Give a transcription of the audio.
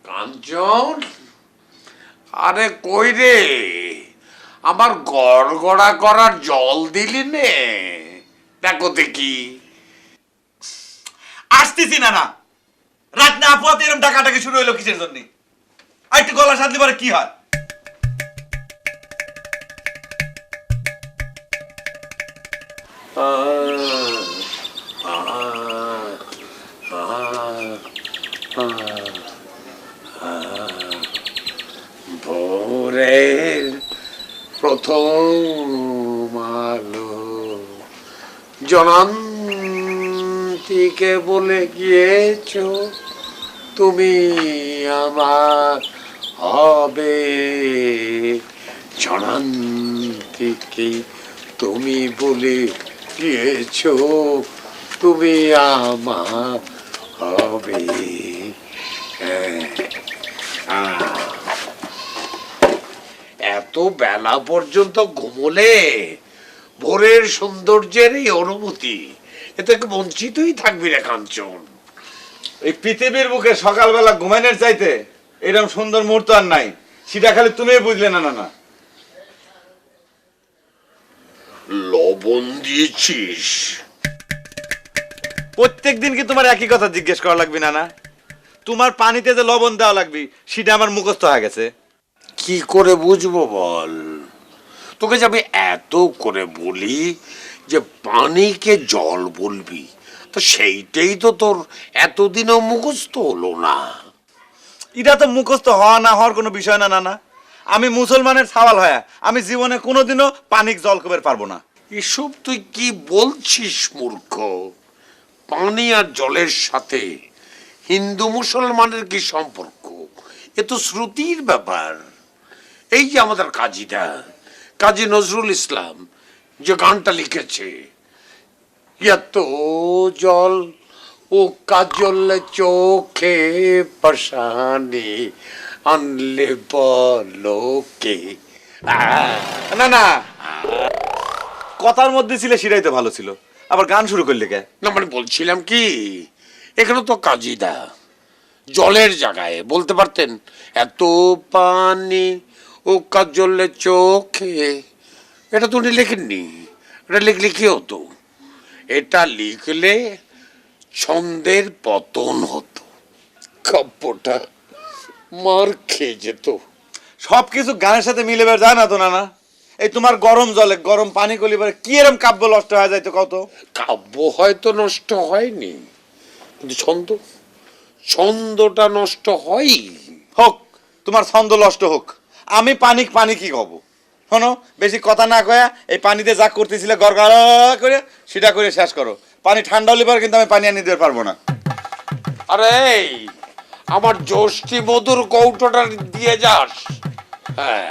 কাঞ্চন, আরে কই রে, আমার গড়গড়া করার জল দিলি নে, দেখো দেখি। আসতেছি না, রাত না আপুয়াতে এরকম ডাকাটাকি শুরু হইলো কিসের জন্য? আর একটু গলা সাধলি পরে কি হয়? ভোরের প্রথম আলো জনন্তীকে বলে গিয়েছো তুমি আমার হবে, জনন্তীকে তুমি বলে গিয়েছো তুমি আমার হবে। এত বেলা পর্যন্ত ঘুমোলে ভোরের সৌন্দর্যের এই অনুভূতি এ থেকে বঞ্চিতই থাকবি রে কাঞ্চন। এই পৃথিবীর বুকে সকালবেলা ঘুমাইনের চাইতে এরকম সুন্দর মুহূর্ত আর নাই, সেটা খালি তুমি বুঝলে না। না লবণ দিয়েছিস? প্রত্যেক দিন কি তোমার একই কথা জিজ্ঞেস করা লাগবে না? তোমার পানিতে যে লবণ দেওয়া লাগবে সেটা আমার মুখস্থ হয়ে গেছে। কি করে বুঝবো বল? তোকে যে আমি এত করে বলি যে পানিকে জল বলবি, তো সেইটাই তো তোর এতদিনও মুখস্থ হলো না। এটা তো মুখস্থ হওয়া না হওয়ার কোনো বিষয় না। না আমি মুসলমানের সওয়াল হয়, আমি জীবনে কোনোদিনও পানিক জল কবের পারবো না। এসব তুই কি বলছিস মূর্খ? পানি আর জলের সাথে হিন্দু মুসলমানের কি সম্পর্ক? এ তো শ্রুতির ব্যাপার। এই যে আমাদের কাজী নজরুল ইসলাম যে গানটা লিখেছে, এত জল ও কাজল চোখে পাশানি আনলে বলোকে। না কথার মধ্যে ছিল সেটাই তো ভালো ছিল, আবার গান শুরু করলে কে? না মানে বলছিলাম কি, এখানে তো কাজীদা জলের জায়গায় বলতে পারতেন এত পানি ও কাজলে চোখে। এটা তো উনি লেখেননি। এটা লিখলে কি হতো? এটা লিখলে ছন্দের পতন হতো, কাব্যটা মার খেয়ে যেত। সবকিছু গানের সাথে মিলে বের যায় না তো। না এই তোমার গরম জলে গরম পানি কলিবার কি এরম কাব্য নষ্ট হয়ে যায় তো কত? কাব্য হয়তো নষ্ট হয়নি, কিন্তু ছন্দটা নষ্ট হয়। হোক, তোমার ছন্দ নষ্ট হোক, আমি পানি কি কব? শোনো, বেশি কথা না কয়া এই পানিতে যা করতেছিলে গড়গড়া করে সেটা করে শেষ করো। পানি ঠান্ডা হলে পরে কিন্তু আমি পানি আনি দিতে পারবো না। আরে আমার যষ্টি মধুর কৌটোটা দিয়ে যাস। হ্যাঁ।